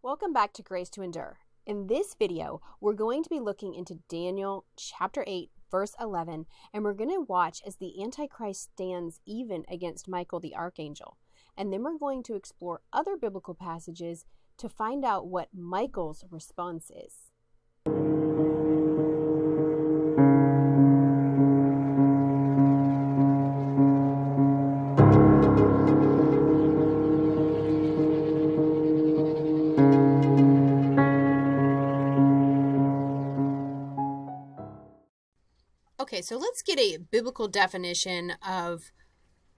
Welcome back to Grace to Endure. In this video, we're going to be looking into Daniel chapter 8, verse 11, and we're going to watch as the Antichrist stands even against Michael the Archangel. And then we're going to explore other biblical passages to find out what Michael's response is. Okay, so let's get a biblical definition of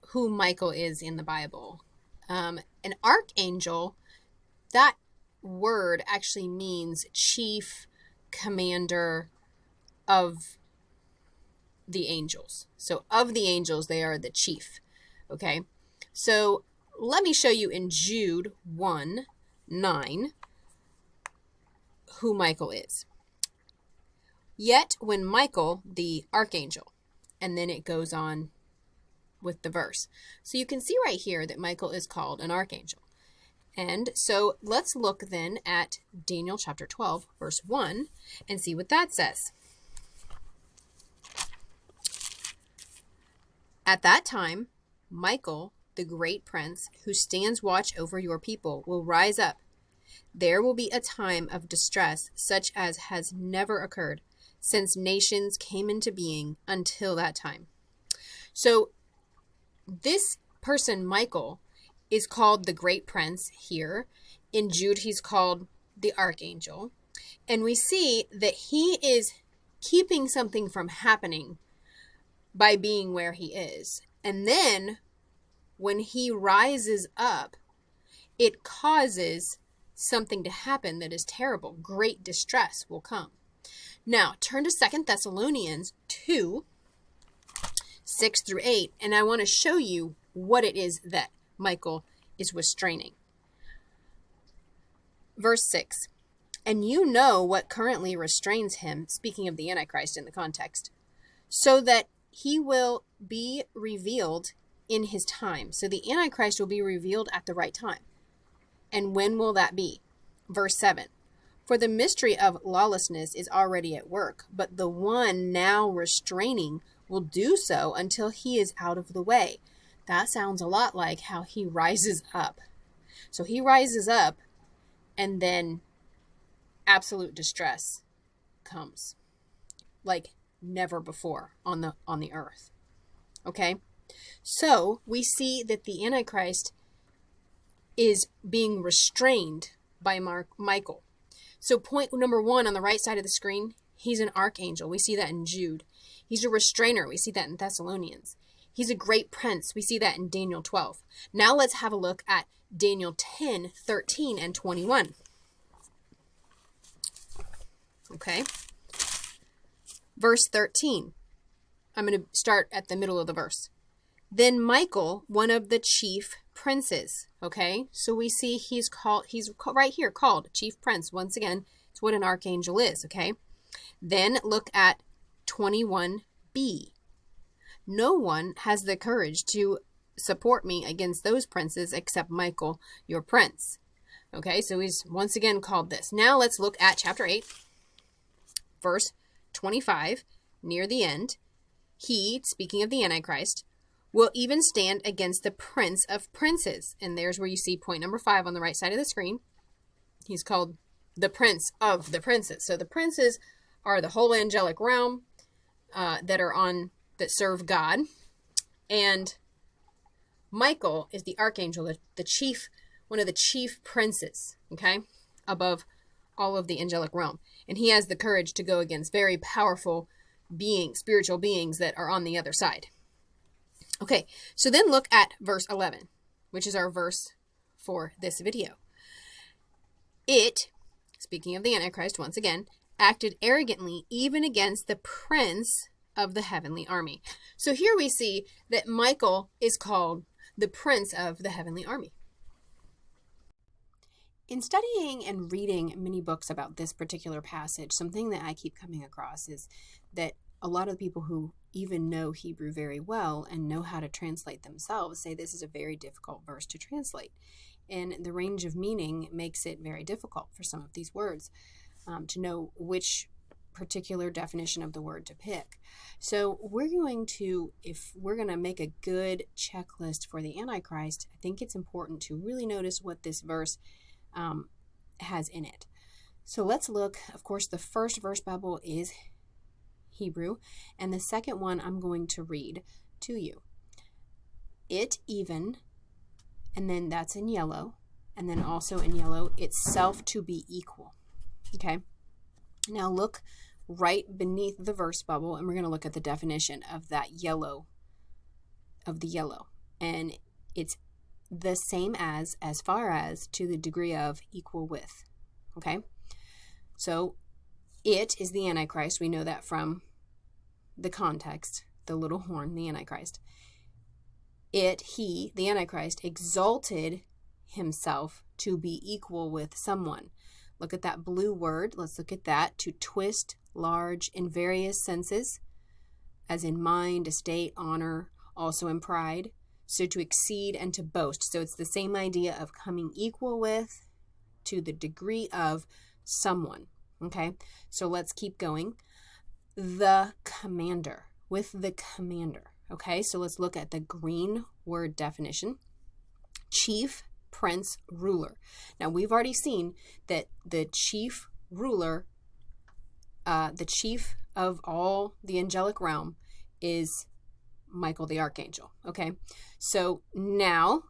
who Michael is in the Bible. An archangel, that word actually means chief commander of the angels. So of the angels, they are the chief. Okay, so let me show you in Jude 1:9 who Michael is. Yet when Michael, the archangel, and then it goes on with the verse. So you can see right here that Michael is called an archangel. And so let's look then at Daniel chapter 12, verse 1, and see what that says. At that time, Michael, the great prince, who stands watch over your people, will rise up. There will be a time of distress such as has never occurred since nations came into being until that time. So this person, Michael, is called the great prince here. In Jude, he's called the archangel. And we see that he is keeping something from happening by being where he is. And then when he rises up, it causes something to happen that is terrible. Great distress will come. Now, turn to 2 Thessalonians 2, 6 through 8, and I want to show you what it is that Michael is restraining. Verse 6, and you know what currently restrains him, speaking of the Antichrist in the context, so that he will be revealed in his time. So the Antichrist will be revealed at the right time. And when will that be? Verse 7. For the mystery of lawlessness is already at work, but the one now restraining will do so until he is out of the way. That sounds a lot like how he rises up. So he rises up, and then absolute distress comes, like never before on the earth. Okay? So we see that the Antichrist is being restrained by Michael. So point number 1 on the right side of the screen, he's an archangel. We see that in Jude. He's a restrainer. We see that in Thessalonians. He's a great prince. We see that in Daniel 12. Now let's have a look at Daniel 10, 13, and 21. Okay. Verse 13. I'm going to start at the middle of the verse. Then Michael, one of the chief princes. Okay, so we see he's right here called chief prince. Once again, it's what an archangel is. Okay, then look at 21b. No one has the courage to support me against those princes except Michael, your prince. Okay, so he's once again called this. Now let's look at chapter 8, verse 25, near the end. He, speaking of the Antichrist, will even stand against the prince of princes. And there's where you see point number 5 on the right side of the screen. He's called the prince of the princes. So the princes are the whole angelic realm that serve God. And Michael is the archangel, the chief, one of the chief princes, okay, above all of the angelic realm. And he has the courage to go against very powerful beings, spiritual beings that are on the other side. Okay, so then look at verse 11, which is our verse for this video. It, speaking of the Antichrist once again, acted arrogantly even against the prince of the heavenly army. So here we see that Michael is called the prince of the heavenly army. In studying and reading many books about this particular passage, something that I keep coming across is that a lot of the people who even know Hebrew very well and know how to translate themselves say this is a very difficult verse to translate. And the range of meaning makes it very difficult for some of these words to know which particular definition of the word to pick. So we're going to, if we're going to make a good checklist for the Antichrist, I think it's important to really notice what this verse has in it. So let's look. Of course, the first verse Bible is Hebrew, and the second one I'm going to read to you. It even, and then that's in yellow, and then also in yellow, itself to be equal. Okay? Now look right beneath the verse bubble, and we're going to look at the definition of that yellow, of the yellow. And it's the same as far as, to the degree of, equal with. Okay? So it is the Antichrist. We know that from the context, the little horn, the Antichrist. He, the Antichrist, exalted himself to be equal with someone. Look at that blue word. Let's look at that. To twist, large, in various senses, as in mind, estate, honor, also in pride. So to exceed and to boast. So it's the same idea of coming equal with, to the degree of someone. Okay, so let's keep going. The commander, with the commander. Okay, so let's look at the green word definition. Chief, prince, ruler. Now we've already seen that the chief ruler, the chief of all the angelic realm, is Michael the Archangel. Okay, so now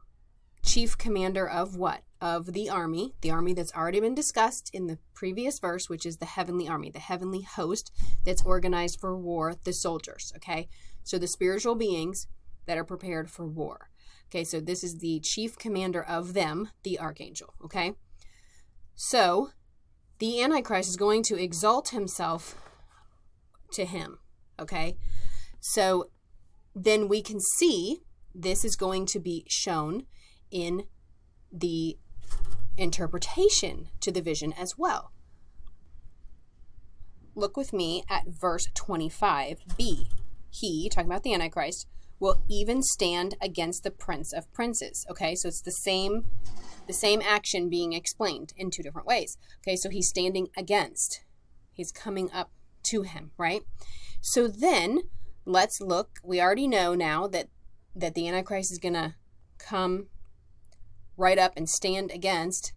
chief commander of what? Of the army that's already been discussed in the previous verse, which is the heavenly army, the heavenly host that's organized for war, the soldiers. Okay, so the spiritual beings that are prepared for war. Okay, so this is the chief commander of them, the Archangel. Okay, so the Antichrist is going to exalt himself to him. Okay, so then we can see this is going to be shown in the interpretation to the vision as well. Look with me at verse 25b. He, talking about the Antichrist, will even stand against the prince of princes. Okay, so it's the same action being explained in two different ways. Okay, so he's standing against. He's coming up to him, right? So then let's look. We already know now that the Antichrist is going to come right up and stand against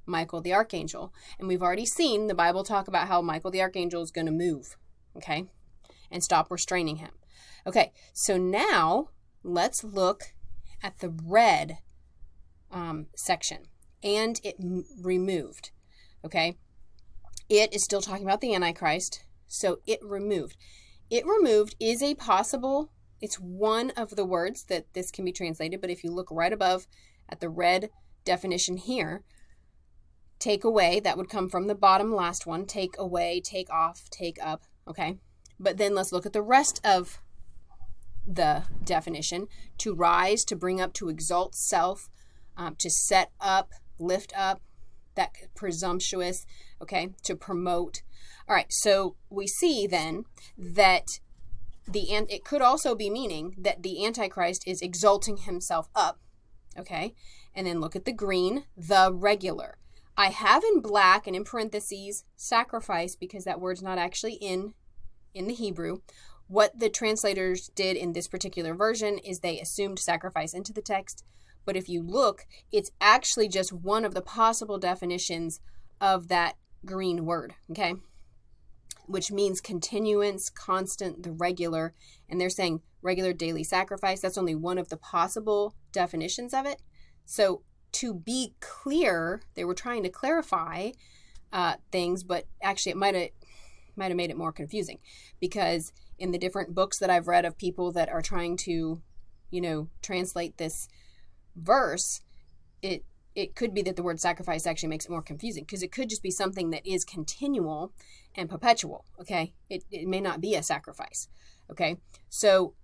Michael the Archangel. And we've already seen the Bible talk about how Michael the Archangel is going to move, okay, and stop restraining him. Okay, so now let's look at the red section. And it removed, okay? It is still talking about the Antichrist, so it removed. It removed is a possible, it's one of the words that this can be translated, but if you look right above at the red definition here, take away, that would come from the bottom last one, take away, take off, take up, okay? But then let's look at the rest of the definition. To rise, to bring up, to exalt self, to set up, lift up, that presumptuous, okay, to promote. All right, so we see then that it could also be meaning that the Antichrist is exalting himself up. Okay, and then look at the green, the regular. I have in black and in parentheses sacrifice because that word's not actually in the Hebrew. What the translators did in this particular version is they assumed sacrifice into the text. But if you look, it's actually just one of the possible definitions of that green word, okay? Which means continuance, constant, the regular. And they're saying regular daily sacrifice. That's only one of the possible definitions of it. So to be clear, they were trying to clarify things, but actually it might have made it more confusing, because in the different books that I've read of people that are trying to, translate this verse, it could be that the word sacrifice actually makes it more confusing, because it could just be something that is continual and perpetual, okay? It may not be a sacrifice, okay? So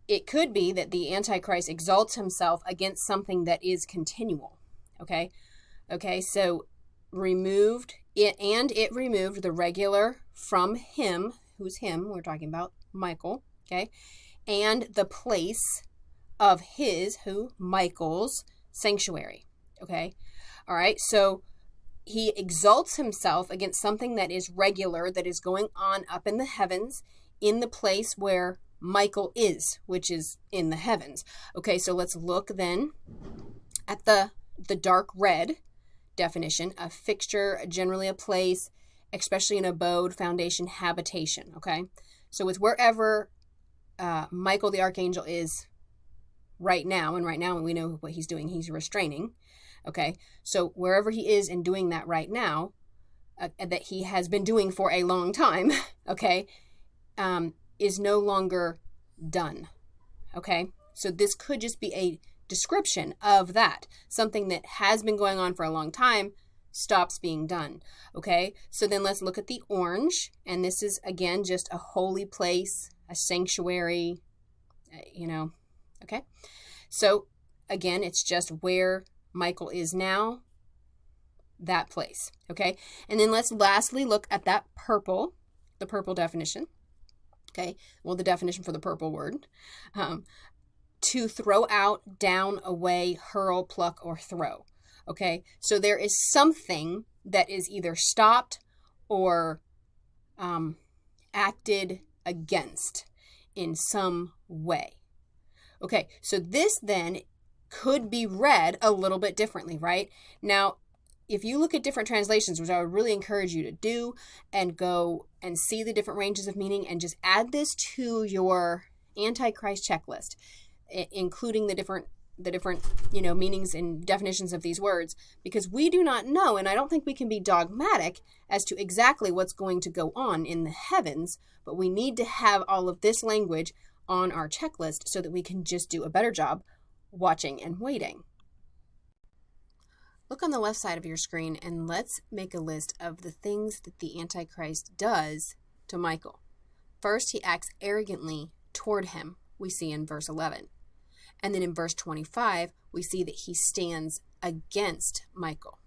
it could be that the Antichrist exalts himself against something that is continual, okay? Okay, so removed it, and it removed the regular from him. Who's him? We're talking about Michael, okay? And the place of his, Michael's sanctuary, okay? All right, so he exalts himself against something that is regular, that is going on up in the heavens, in the place where Michael is, which is in the heavens. Okay, so let's look then at the dark red definition: a fixture, generally a place, especially an abode, foundation, habitation. Okay, so it's wherever Michael the Archangel is right now, and right now we know what he's doing. He's restraining. Okay, so wherever he is and doing that right now, that he has been doing for a long time, okay, is no longer done. Okay, so this could just be a description of that. Something that has been going on for a long time stops being done. Okay, so then let's look at the orange, and this is again just a holy place, a sanctuary, okay. So again, it's just where Michael is now, that place. Okay, and then let's lastly look at that purple, the purple definition. Okay, well, the definition for the purple word: to throw out, down, away, hurl, pluck, or throw. Okay, so there is something that is either stopped or acted against in some way. Okay, so this then could be read a little bit differently, right? Now, if you look at different translations, which I would really encourage you to do, and go and see the different ranges of meaning, and just add this to your Antichrist checklist, including the different meanings and definitions of these words, because we do not know, and I don't think we can be dogmatic as to exactly what's going to go on in the heavens, but we need to have all of this language on our checklist so that we can just do a better job watching and waiting. Look on the left side of your screen, and let's make a list of the things that the Antichrist does to Michael. First, he acts arrogantly toward him, we see in verse 11. And then in verse 25, we see that he stands against Michael.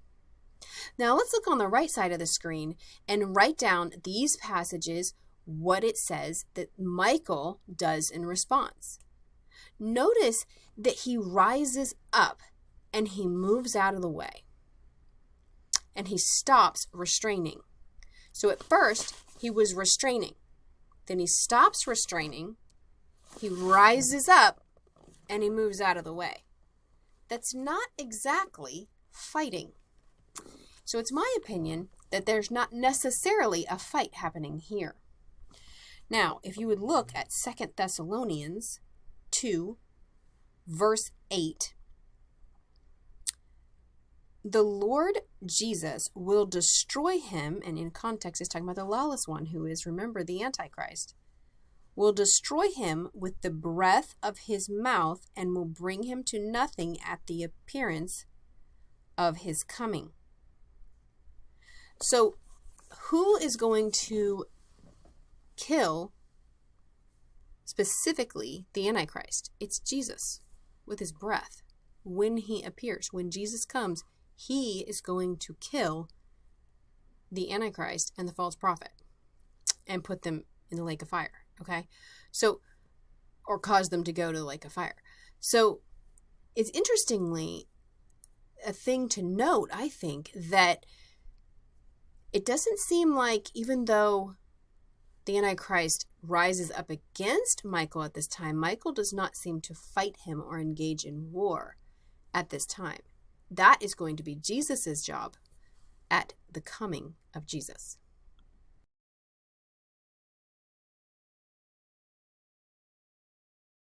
Now let's look on the right side of the screen and write down these passages, what it says that Michael does in response. Notice that he rises up and he moves out of the way. And he stops restraining. So at first, he was restraining. Then he stops restraining. He rises up and he moves out of the way. That's not exactly fighting. So it's my opinion that there's not necessarily a fight happening here. Now, if you would look at 2 Thessalonians 2, verse 8, the Lord Jesus will destroy him, and in context is talking about the lawless one, who is, remember, the Antichrist, will destroy him with the breath of his mouth and will bring him to nothing at the appearance of his coming. So who is going to kill specifically the Antichrist? It's Jesus with his breath. When he appears, when Jesus comes, he is going to kill the Antichrist and the false prophet and put them in the lake of fire. Okay, so, or cause them to go to the lake of fire. So it's interestingly a thing to note, I think, that it doesn't seem like, even though the Antichrist rises up against Michael at this time, Michael does not seem to fight him or engage in war at this time. That is going to be Jesus's job at the coming of Jesus.